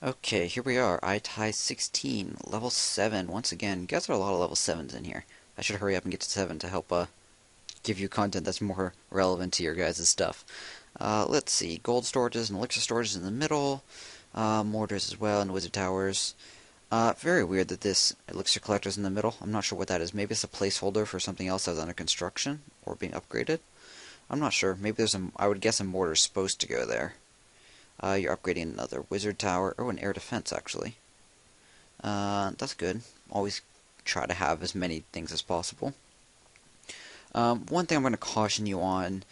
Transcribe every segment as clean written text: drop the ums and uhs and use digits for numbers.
Okay, here we are. I tie 16, level 7. Once again, you guys are a lot of level 7s in here. I should hurry up and get to 7 to help give you content that's more relevant to your guys' stuff. Let's see. Gold storages and elixir storages in the middle. Mortars as well and wizard towers. Very weird that this elixir collector's in the middle. I'm not sure what that is. Maybe it's a placeholder for something else that's under construction or being upgraded. I'm not sure. Maybe there's I would guess a mortar's supposed to go there. You're upgrading another wizard tower. Oh, an air defense, actually. That's good. Always try to have as many things as possible. One thing I'm going to caution you on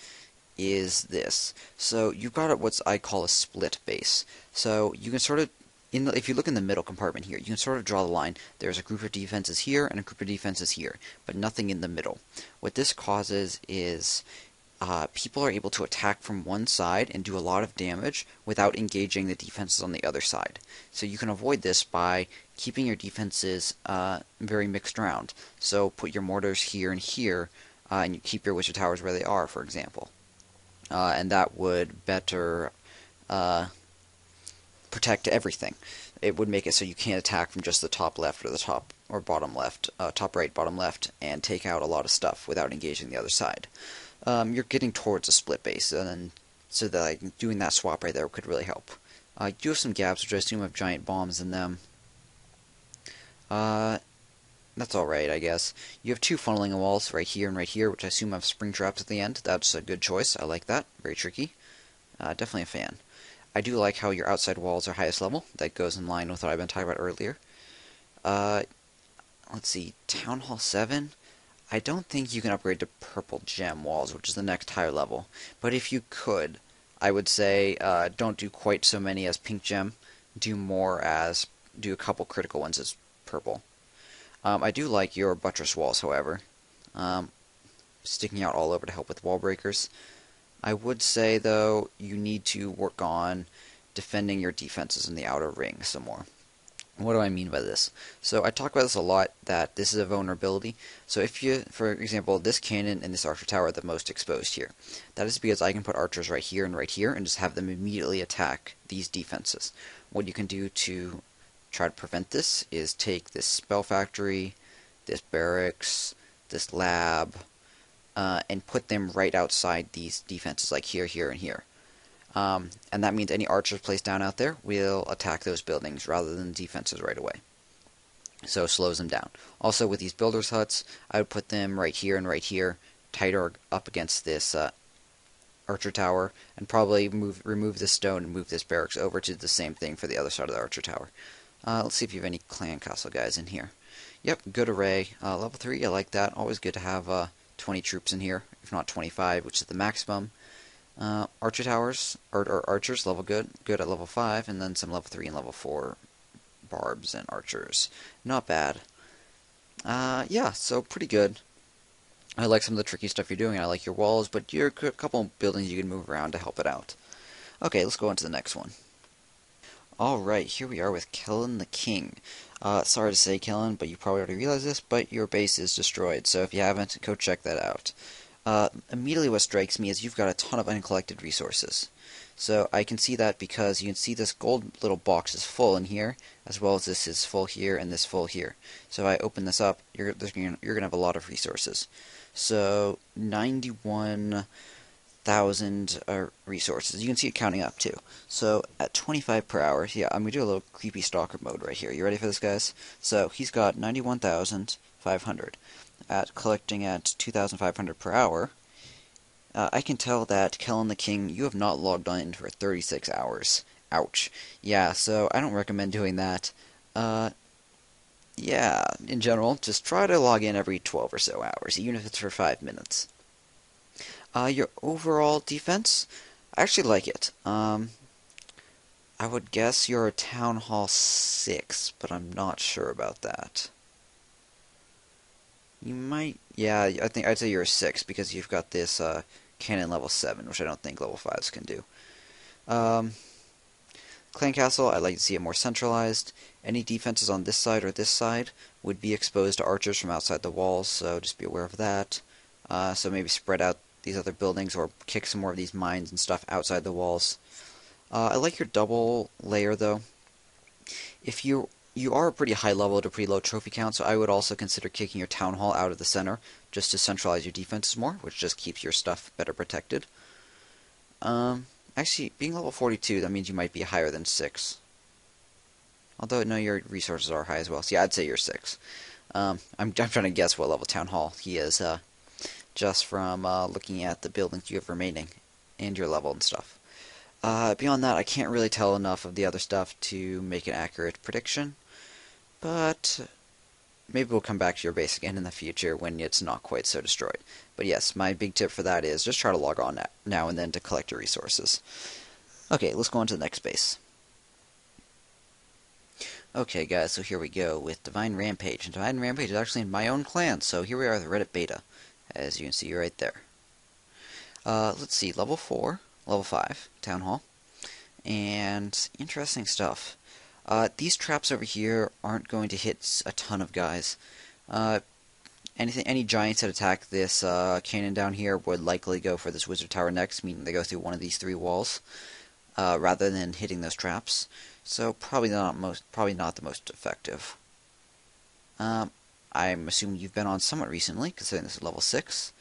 is this. So you've got what I call a split base. So you can sort of, if you look in the middle compartment here, you can sort of draw the line. There's a group of defenses here and a group of defenses here, but nothing in the middle. What this causes is people are able to attack from one side and do a lot of damage without engaging the defenses on the other side. So you can avoid this by keeping your defenses very mixed around. So put your mortars here and here, and you keep your wizard towers where they are, for example. And that would better protect everything. It would make it so you can't attack from just the top left or the top or bottom left, top right, bottom left, and take out a lot of stuff without engaging the other side. You're getting towards a split base, and so that doing that swap right there could really help. You do have some gaps, which I assume have giant bombs in them. That's alright, I guess. You have two funneling walls right here and right here, which I assume have spring traps at the end. That's a good choice. I like that. Very tricky. Definitely a fan. I do like how your outside walls are highest level. That goes in line with what I've been talking about earlier. Let's see. Town Hall 7. I don't think you can upgrade to purple gem walls, which is the next higher level. But if you could, I would say don't do quite so many as pink gem. Do a couple critical ones as purple. I do like your buttress walls, however. Sticking out all over to help with wall breakers. I would say, though, you need to work on defending your defenses in the outer ring some more. What do I mean by this? So I talk about this a lot, that this is a vulnerability. So if you, for example, this cannon and this archer tower are the most exposed here. That is because I can put archers right here and just have them immediately attack these defenses. What you can do to try to prevent this is take this spell factory, this barracks, this lab, and put them right outside these defenses, like here, here, and here. And that means any archers placed down out there will attack those buildings rather than defenses right away. So it slows them down. Also, with these builders' huts, I would put them right here, tighter up against this archer tower, and probably remove this stone and move this barracks over to the same thing for the other side of the archer tower. Let's see if you have any clan castle guys in here. Yep, good array. Level 3, I like that. Always good to have 20 troops in here, if not 25, which is the maximum. Archer towers, or archers, level good at level 5, and then some level 3 and level 4 barbs and archers. Not bad. Yeah, so pretty good. I like some of the tricky stuff you're doing. I like your walls, but you're a couple buildings you can move around to help it out. Okay, let's go on to the next one. Alright, here we are with Kellen the King. Sorry to say, Kellen, but you probably already realized this, but your base is destroyed, so if you haven't, go check that out. Immediately what strikes me is you've got a ton of uncollected resources. So I can see that because you can see this gold little box is full in here, as well as this is full here and this full here. So if I open this up, you're going to have a lot of resources. So 91,000 resources. You can see it counting up too. So at 25 per hour, yeah, I'm going to do a little creepy stalker mode right here. You ready for this, guys? So he's got 91,500. At collecting at 2,500 per hour, I can tell that Kellen the King, you have not logged on for 36 hours. Ouch. Yeah, so I don't recommend doing that. Yeah, in general, just try to log in every 12 or so hours, even if it's for 5 minutes. Your overall defense, I actually like it. I would guess you're a Town Hall 6, but I'm not sure about that. You might, yeah, I think I'd say you're a 6 because you've got this cannon level 7, which I don't think level 5s can do. Clan Castle, I'd like to see it more centralized. Any defenses on this side or this side would be exposed to archers from outside the walls, so just be aware of that. So maybe spread out these other buildings or kick some more of these mines and stuff outside the walls. I like your double layer, though. If you are a pretty high level to pretty low trophy count, so I would also consider kicking your town hall out of the center just to centralize your defenses more, which just keeps your stuff better protected. Actually, being level 42, that means you might be higher than 6. Although, no, your resources are high as well. So yeah, I'd say you're 6. I'm trying to guess what level town hall he is, just from looking at the buildings you have remaining and your level and stuff. Beyond that, I can't really tell enough of the other stuff to make an accurate prediction, but maybe we'll come back to your base again in the future when it's not quite so destroyed. But yes, my big tip for that is just try to log on now and then to collect your resources. Okay, let's go on to the next base. Okay guys, so here we go with Divine Rampage. And Divine Rampage is actually in my own clan, so here we are at the Reddit beta, as you can see right there. Let's see, level 4, level 5, Town Hall. And interesting stuff. These traps over here aren't going to hit a ton of guys. Any giants that attack this cannon down here would likely go for this wizard tower next, meaning they go through one of these 3 walls, rather than hitting those traps. So probably not the most effective. I'm assuming you've been on somewhat recently, considering this is level 6.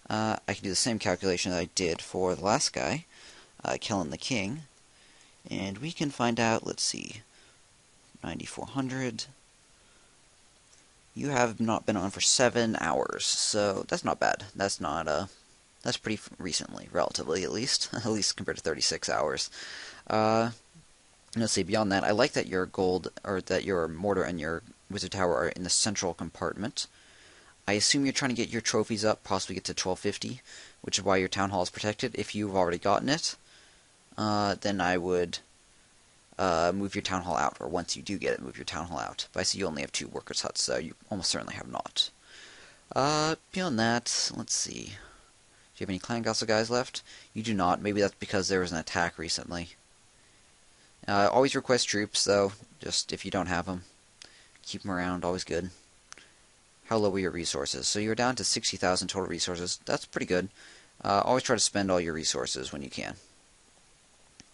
I can do the same calculation that I did for the last guy, killing the king, and we can find out. Let's see, 9,400. You have not been on for 7 hours, so that's not bad. That's pretty recently, relatively at least, at least compared to 36 hours. Let's see, beyond that, I like that your gold, or that your mortar and your wizard tower are in the central compartment. I assume you're trying to get your trophies up, possibly get to 1250, which is why your town hall is protected. If you've already gotten it, then I would move your town hall out, or once you do get it, move your town hall out. But I see you only have 2 workers' huts, so you almost certainly have not. Beyond that, let's see. Do you have any clan castle guys left? You do not. Maybe that's because there was an attack recently. Always request troops, though, just if you don't have them. Keep them around, always good. How low are your resources? So you're down to 60,000 total resources. That's pretty good. Always try to spend all your resources when you can.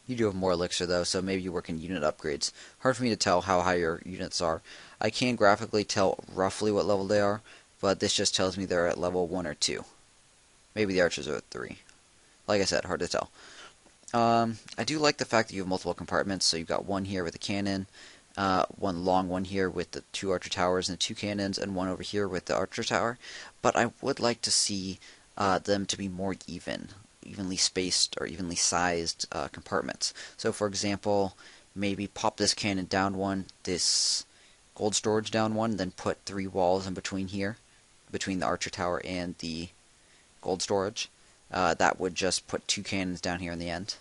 You do have more elixir, though, so maybe you work in unit upgrades. Hard for me to tell how high your units are. I can graphically tell roughly what level they are, but this just tells me they're at level 1 or 2. Maybe the archers are at 3. Like I said, hard to tell. I do like the fact that you have multiple compartments, so you've got one here with a cannon, one long one here with the 2 archer towers and 2 cannons, and one over here with the archer tower. But I would like to see them to be more evenly spaced or evenly sized compartments. So for example, maybe pop this cannon down one, this gold storage down one, then put 3 walls in between here, between the archer tower and the gold storage. That would just put 2 cannons down here in the end.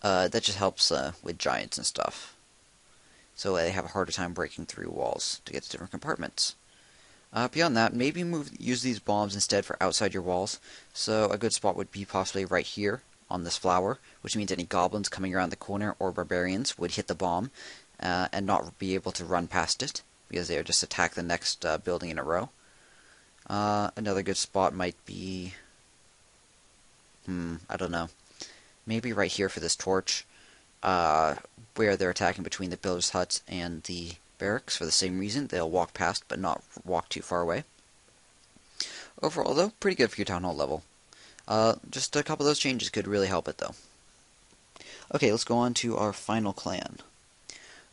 That just helps with giants and stuff. So they have a harder time breaking through walls to get to different compartments. Beyond that, maybe use these bombs instead for outside your walls. So a good spot would be possibly right here on this flower, which means any goblins coming around the corner or barbarians would hit the bomb and not be able to run past it, because they would just attack the next building in a row. Another good spot might be, I don't know, maybe right here for this torch, where they're attacking between the builder's huts and the barracks for the same reason. They'll walk past, but not walk too far away. Overall, though, pretty good for your town hall level. Just a couple of those changes could really help it, though. Okay, let's go on to our final clan.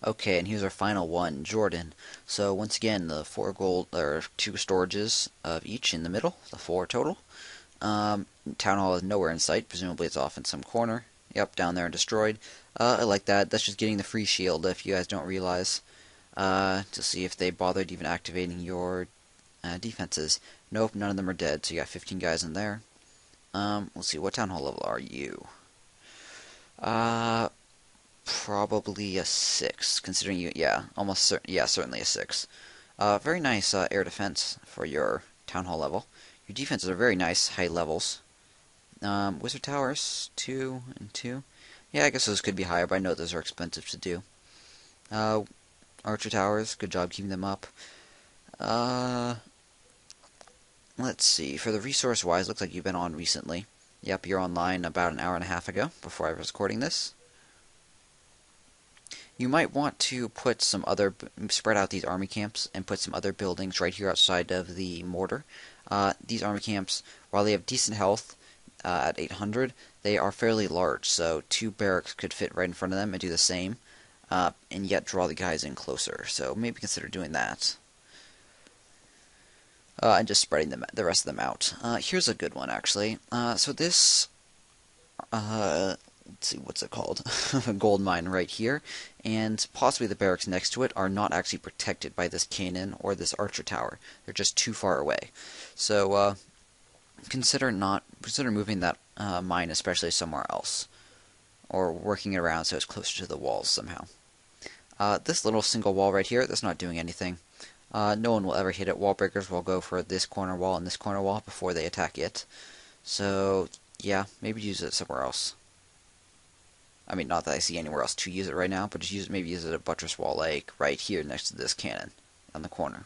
Okay, and here's our final one, Jordan. So once again, the 4 gold, or 2 storages of each in the middle, the 4 total. Town hall is nowhere in sight. Presumably it's off in some corner. Yep, down there and destroyed. I like that. That's just getting the free shield, if you guys don't realize. To see if they bothered even activating your defenses. Nope, none of them are dead, so you got 15 guys in there. Let's see, what town hall level are you? Probably a 6, considering you, yeah, certainly a 6. Very nice air defense for your town hall level. Your defenses are very nice, high levels. Wizard towers, 2 and 2. Yeah, I guess those could be higher, but I know those are expensive to do. Archer towers, good job keeping them up. Let's see, for the resource-wise, looks like you've been on recently. Yep, you're online about an hour and a half ago, before I was recording this. You might want to put some other, spread out these army camps and put some other buildings right here outside of the mortar. These army camps, while they have decent health at 800, they are fairly large, so 2 barracks could fit right in front of them and do the same, and yet draw the guys in closer. So maybe consider doing that. And just spreading the rest of them out. Here's a good one, actually. So this, let's see, what's it called? A gold mine right here, and possibly the barracks next to it are not actually protected by this cannon or this archer tower. They're just too far away. So consider moving that mine, especially somewhere else, or working it around so it's closer to the walls somehow. This little single wall right here, that's not doing anything. No one will ever hit it. Wall breakers will go for this corner wall and this corner wall before they attack it. So, yeah, maybe use it somewhere else. I mean, not that I see anywhere else to use it right now, but just maybe use it at a buttress wall, like right here next to this cannon on the corner.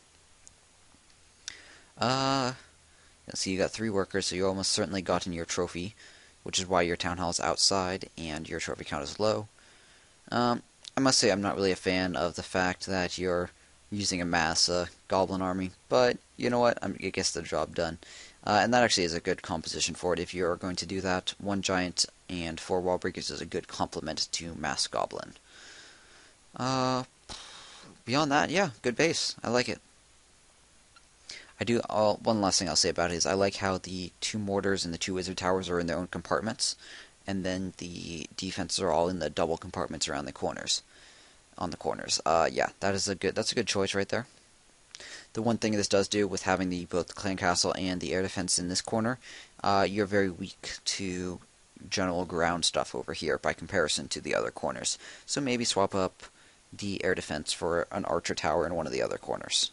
See, you got 3 workers, so you almost certainly gotten your trophy, which is why your town hall is outside and your trophy count is low. I must say I'm not really a fan of the fact that you're using a mass goblin army, but you know what, it gets the job done. And that actually is a good composition for it if you're going to do that. 1 giant and 4 wall breakers is a good complement to mass goblin. Beyond that, yeah, good base. I like it. One last thing I'll say about it is I like how the 2 mortars and the 2 wizard towers are in their own compartments, and then the defenses are all in the double compartments around the corners. On the corners. Yeah, that's a good choice right there. The one thing this does do with having both the clan castle and the air defense in this corner, you're very weak to general ground stuff over here by comparison to the other corners. So maybe swap up the air defense for an archer tower in one of the other corners.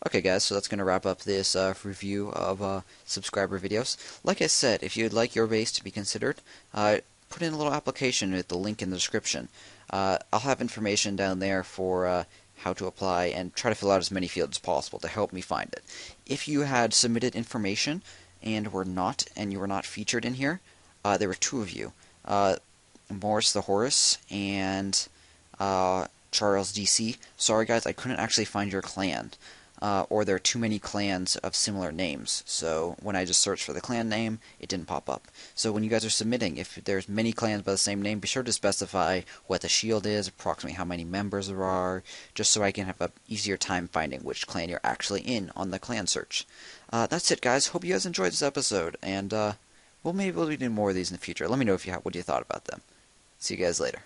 Okay guys, so that's going to wrap up this review of subscriber videos. Like I said, if you'd like your base to be considered, put in a little application with the link in the description. I'll have information down there for how to apply and try to fill out as many fields as possible to help me find it. If you had submitted information and you were not featured in here, there were 2 of you, Morris the Horus and Charles DC. Sorry guys, I couldn't actually find your clan. Or there are too many clans of similar names, so when I just searched for the clan name, it didn't pop up. So when you guys are submitting, if there's many clans by the same name, be sure to specify what the shield is, approximately how many members there are, just so I can have an easier time finding which clan you're actually in on the clan search. That's it guys, hope you guys enjoyed this episode, and maybe we'll be doing more of these in the future. Let me know what you thought about them. See you guys later.